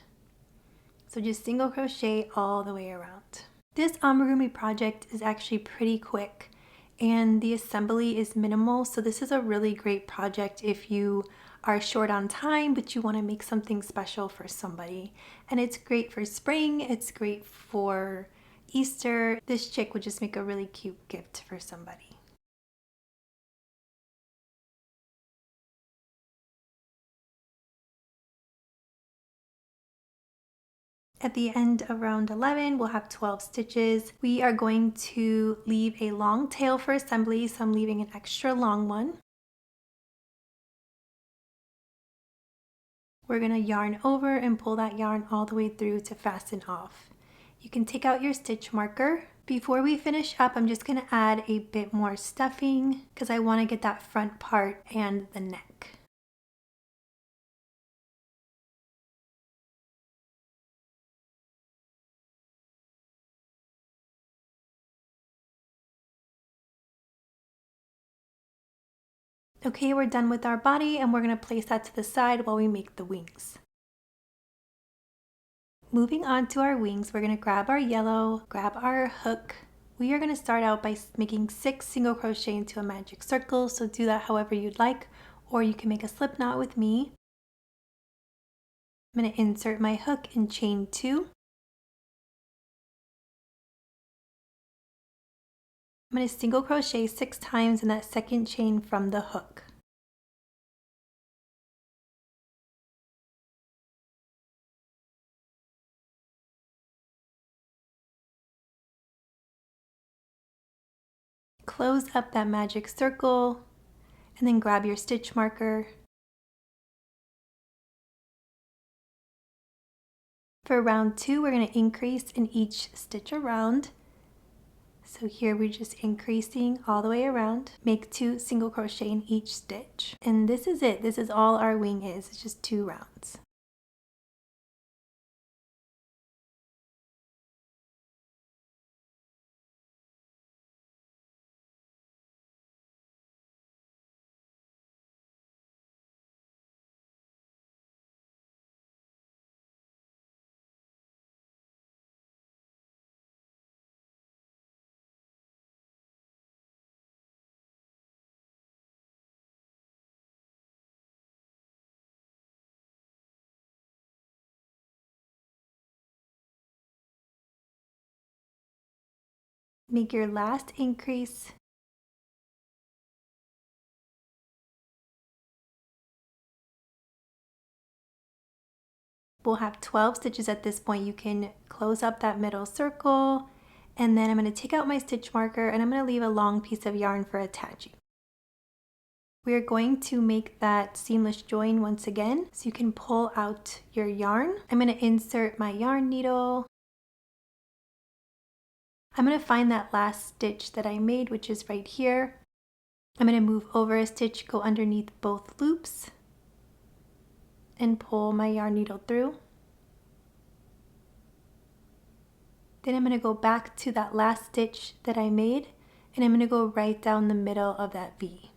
So just single crochet all the way around. This amigurumi project is actually pretty quick and the assembly is minimal, so this is a really great project if you are short on time but you want to make something special for somebody. And it's great for spring, it's great for Easter. This chick would just make a really cute gift for somebody. At the end of round 11, we'll have 12 stitches. We are going to leave a long tail for assembly, so I'm leaving an extra long one. We're going to yarn over and pull that yarn all the way through to fasten off. You can take out your stitch marker. Before we finish up, I'm just going to add a bit more stuffing because I want to get that front part and the neck. Okay, we're done with our body and we're going to place that to the side while we make the wings. Moving on to our wings, we're going to grab our yellow, grab our hook. We are going to start out by making 6 single crochet into a magic circle, so do that however you'd like, or you can make a slip knot with me. I'm going to insert my hook and chain 2. I'm going to single crochet 6 times in that second chain from the hook. Close up that magic circle and then grab your stitch marker. For round 2, we're going to increase in each stitch around. So here we're just increasing all the way around. Make 2 single crochet in each stitch. And this is it. This is all our wing is. It's just 2 rounds. Make your last increase. We'll have 12 stitches at this point. You can close up that middle circle, and then I'm going to take out my stitch marker and I'm going to leave a long piece of yarn for attaching. We are going to make that seamless join once again, so you can pull out your yarn. I'm going to insert my yarn needle. I'm going to find that last stitch that I made, which is right here. I'm going to move over a stitch, go underneath both loops, and pull my yarn needle through. Then I'm going to go back to that last stitch that I made, and I'm going to go right down the middle of that V.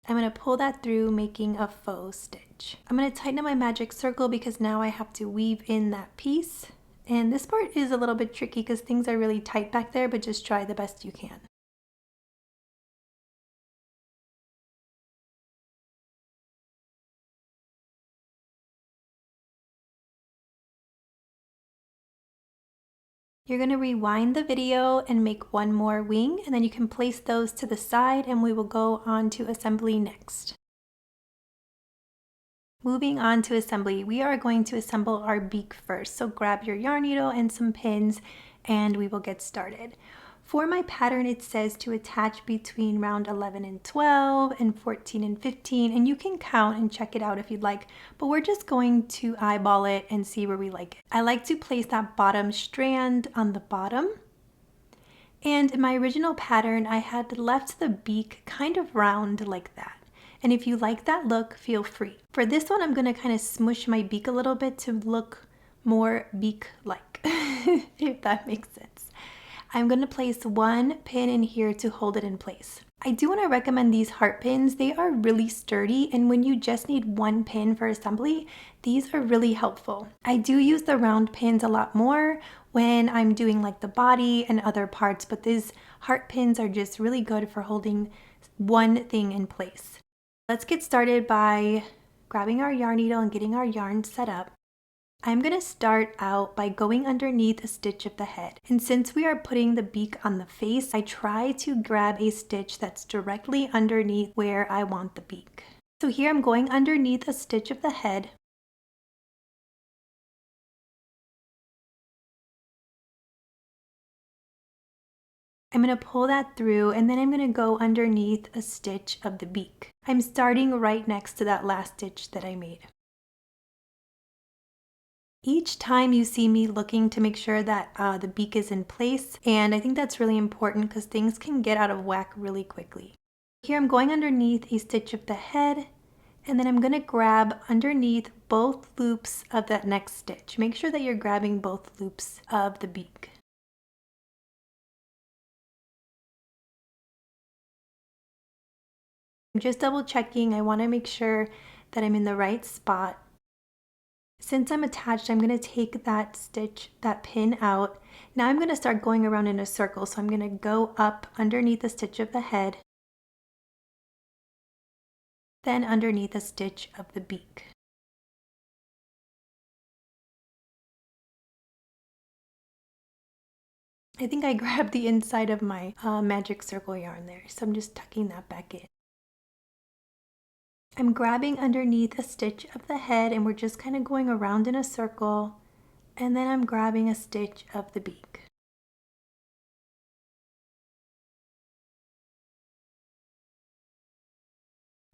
I'm going to pull that through, making a faux stitch. I'm going to tighten up my magic circle because now I have to weave in that piece. And this part is a little bit tricky because things are really tight back there, but just try the best you can. You're going to rewind the video and make one more wing, and then you can place those to the side and we will go on to assembly next. Moving on to assembly, we are going to assemble our beak first. So grab your yarn needle and some pins and we will get started. For my pattern, it says to attach between round 11 and 12 and 14 and 15, and you can count and check it out if you'd like, but we're just going to eyeball it and see where we like it. I like to place that bottom strand on the bottom. And in my original pattern, I had left the beak kind of round like that. And if you like that look, feel free. For this one, I'm going to kind of smush my beak a little bit to look more beak-like, if that makes sense. I'm going to place one pin in here to hold it in place. I do want to recommend these heart pins. They are really sturdy, and when you just need one pin for assembly, these are really helpful. I do use the round pins a lot more when I'm doing like the body and other parts, but these heart pins are just really good for holding one thing in place. Let's get started by grabbing our yarn needle and getting our yarn set up. I'm going to start out by going underneath a stitch of the head. And since we are putting the beak on the face, I try to grab a stitch that's directly underneath where I want the beak. So here I'm going underneath a stitch of the head. I'm going to pull that through, and then I'm going to go underneath a stitch of the beak. I'm starting right next to that last stitch that I made. Each time you see me looking to make sure that the beak is in place, and I think that's really important because things can get out of whack really quickly. Here I'm going underneath a stitch of the head, and then I'm going to grab underneath both loops of that next stitch. Make sure that you're grabbing both loops of the beak. I'm just double checking. I want to make sure that I'm in the right spot. Since I'm attached, I'm going to take that stitch, that pin out. Now I'm going to start going around in a circle. So I'm going to go up underneath a stitch of the head, then underneath a stitch of the beak. I think I grabbed the inside of my magic circle yarn there, so I'm just tucking that back in. I'm grabbing underneath a stitch of the head, and we're just kind of going around in a circle, and then I'm grabbing a stitch of the beak.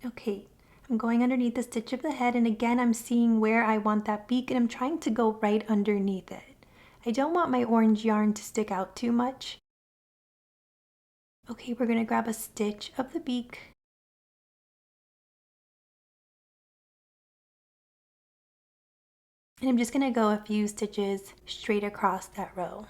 Okay, I'm going underneath the stitch of the head, and again I'm seeing where I want that beak, and I'm trying to go right underneath it. I don't want my orange yarn to stick out too much. Okay, we're going to grab a stitch of the beak. And I'm just going to go a few stitches straight across that row.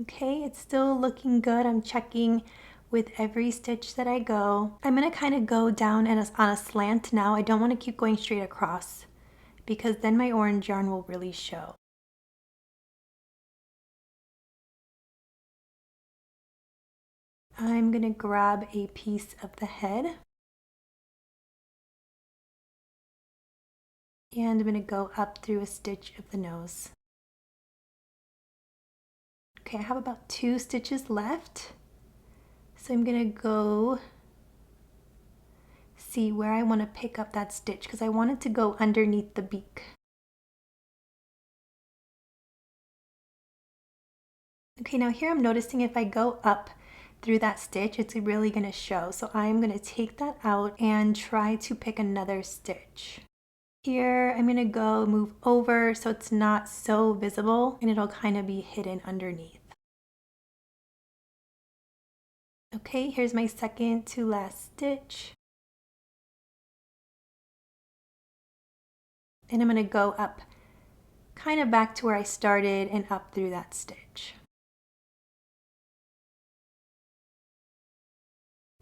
Okay, it's still looking good. I'm checking with every stitch that I go. I'm going to kind of go down on a slant now. I don't want to keep going straight across because then my orange yarn will really show. I'm going to grab a piece of the head. And I'm going to go up through a stitch of the nose. Okay, I have about 2 stitches left. So I'm going to go see where I want to pick up that stitch because I want it to go underneath the beak. Okay, now here I'm noticing if I go up through that stitch, it's really going to show. So I'm going to take that out and try to pick another stitch. Here I'm going to go move over so it's not so visible and it'll kind of be hidden underneath. Okay, here's my second to last stitch. And I'm going to go up kind of back to where I started and up through that stitch.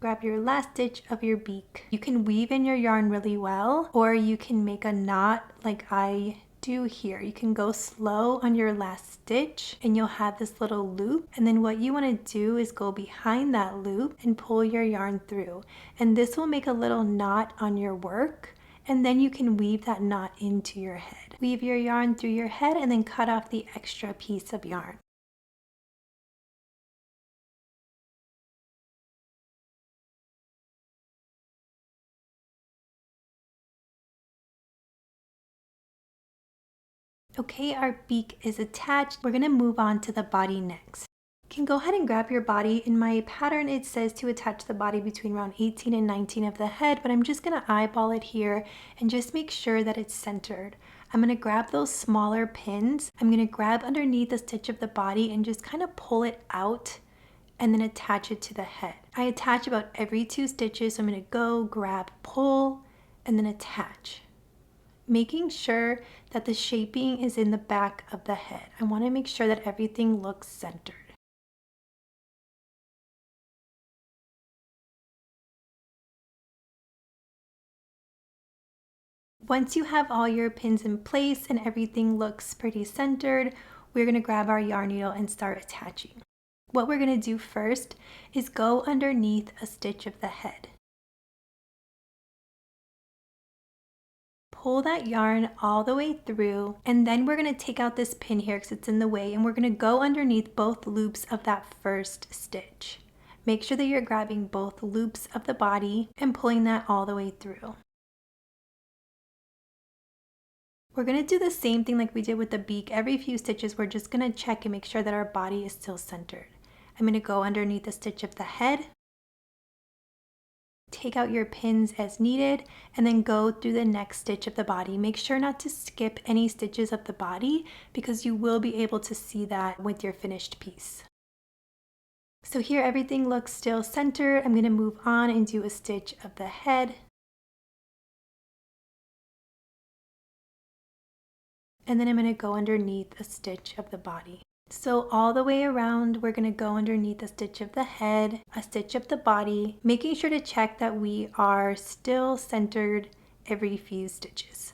Grab your last stitch of your beak. You can weave in your yarn really well, or you can make a knot like I do here. You can go slow on your last stitch and you'll have this little loop, and then what you want to do is go behind that loop and pull your yarn through, and this will make a little knot on your work, and then you can weave that knot into your head. Weave your yarn through your head and then cut off the extra piece of yarn. Okay, our beak is attached. We're gonna move on to the body next. You can go ahead and grab your body. In my pattern, it says to attach the body between around 18 and 19 of the head, but I'm just gonna eyeball it here and just make sure that it's centered. I'm gonna grab those smaller pins. I'm gonna grab underneath the stitch of the body and just kind of pull it out and then attach it to the head. I attach about every 2 stitches, so I'm gonna go, grab, pull, and then attach. Making sure that the shaping is in the back of the head. I want to make sure that everything looks centered. Once you have all your pins in place and everything looks pretty centered, we're going to grab our yarn needle and start attaching. What we're going to do first is go underneath a stitch of the head. Pull that yarn all the way through, and then we're going to take out this pin here because it's in the way, and we're going to go underneath both loops of that first stitch. Make sure that you're grabbing both loops of the body and pulling that all the way through. We're going to do the same thing like we did with the beak. Every few stitches, we're just going to check and make sure that our body is still centered. I'm going to go underneath the stitch of the head, take out your pins as needed, and then go through the next stitch of the body. Make sure not to skip any stitches of the body because you will be able to see that with your finished piece. So here everything looks still centered. I'm going to move on and do a stitch of the head. And then I'm going to go underneath a stitch of the body. So all the way around, we're going to go underneath a stitch of the head, a stitch of the body, making sure to check that we are still centered every few stitches.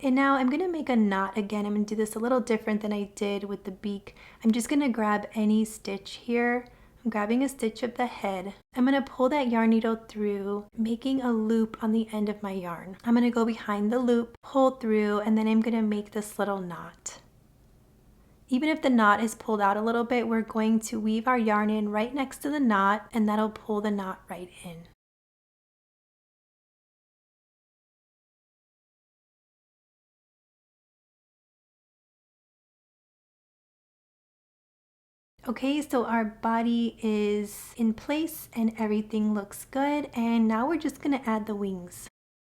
And now I'm going to make a knot again. I'm going to do this a little different than I did with the beak. I'm just going to grab any stitch here. I'm grabbing a stitch of the head. I'm going to pull that yarn needle through, making a loop on the end of my yarn. I'm going to go behind the loop, pull through, and then I'm going to make this little knot. Even if the knot is pulled out a little bit, we're going to weave our yarn in right next to the knot, and that'll pull the knot right in. Okay, so our body is in place and everything looks good, and now we're just going to add the wings.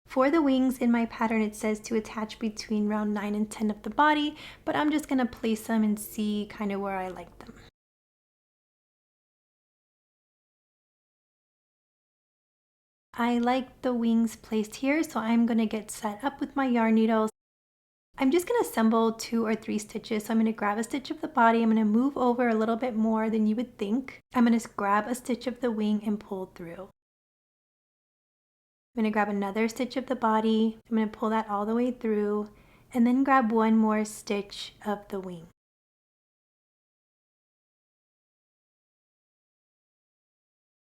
For the wings in my pattern, it says to attach between round 9 and 10 of the body, but I'm just going to place them and see kind of where I like them. I like the wings placed here, so I'm going to get set up with my yarn needles. I'm just going to assemble 2 or 3 stitches. So I'm going to grab a stitch of the body. I'm going to move over a little bit more than you would think. I'm going to grab a stitch of the wing and pull through. I'm going to grab another stitch of the body. I'm going to pull that all the way through and then grab one more stitch of the wing.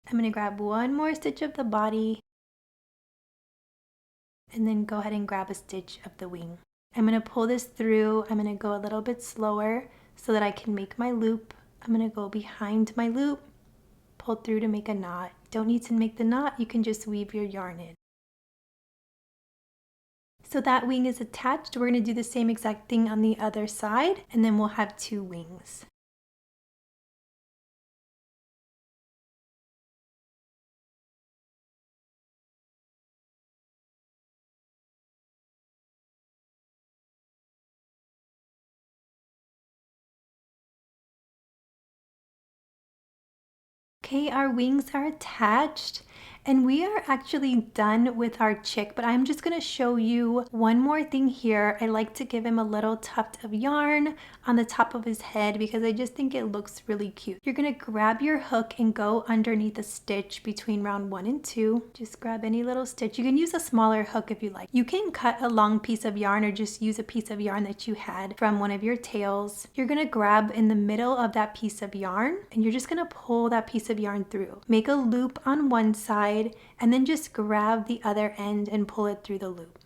I'm going to grab one more stitch of the body and then go ahead and grab a stitch of the wing. I'm going to pull this through. I'm going to go a little bit slower so that I can make my loop. I'm going to go behind my loop, pull through to make a knot. Don't need to make the knot, you can just weave your yarn in. So that wing is attached. We're going to do the same exact thing on the other side, and then we'll have 2 wings. Okay, our wings are attached, And we are actually done with our chick, but I'm just gonna show you one more thing here. I like to give him a little tuft of yarn on the top of his head because I just think it looks really cute. You're gonna grab your hook and go underneath a stitch between round 1 and 2. Just grab any little stitch. You can use a smaller hook if you like. You can cut a long piece of yarn or just use a piece of yarn that you had from one of your tails. You're gonna grab in the middle of that piece of yarn and you're just gonna pull that piece of yarn through. Make a loop on one side and then just grab the other end and pull it through the loop.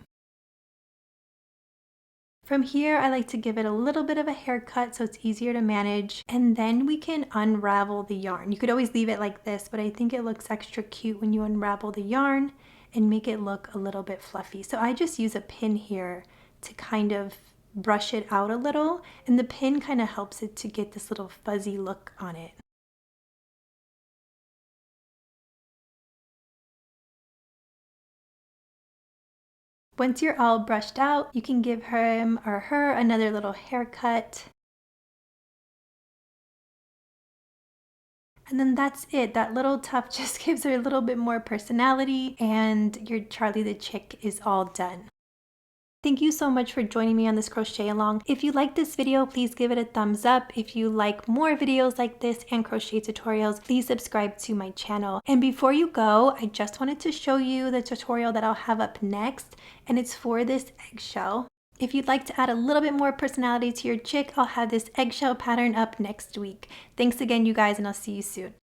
From here, I like to give it a little bit of a haircut so it's easier to manage, and then we can unravel the yarn. You could always leave it like this, but I think it looks extra cute when you unravel the yarn and make it look a little bit fluffy. So I just use a pin here to kind of brush it out a little, and the pin kind of helps it to get this little fuzzy look on it. Once you're all brushed out, you can give him or her another little haircut. And then that's it. That little tuft just gives her a little bit more personality, and your Charlie the Chick is all done. Thank you so much for joining me on this crochet along. If you like this video, please give it a thumbs up. If you like more videos like this and crochet tutorials, please subscribe to my channel. And before you go, I just wanted to show you the tutorial that I'll have up next, and it's for this eggshell. If you'd like to add a little bit more personality to your chick, I'll have this eggshell pattern up next week. Thanks again, you guys, and I'll see you soon.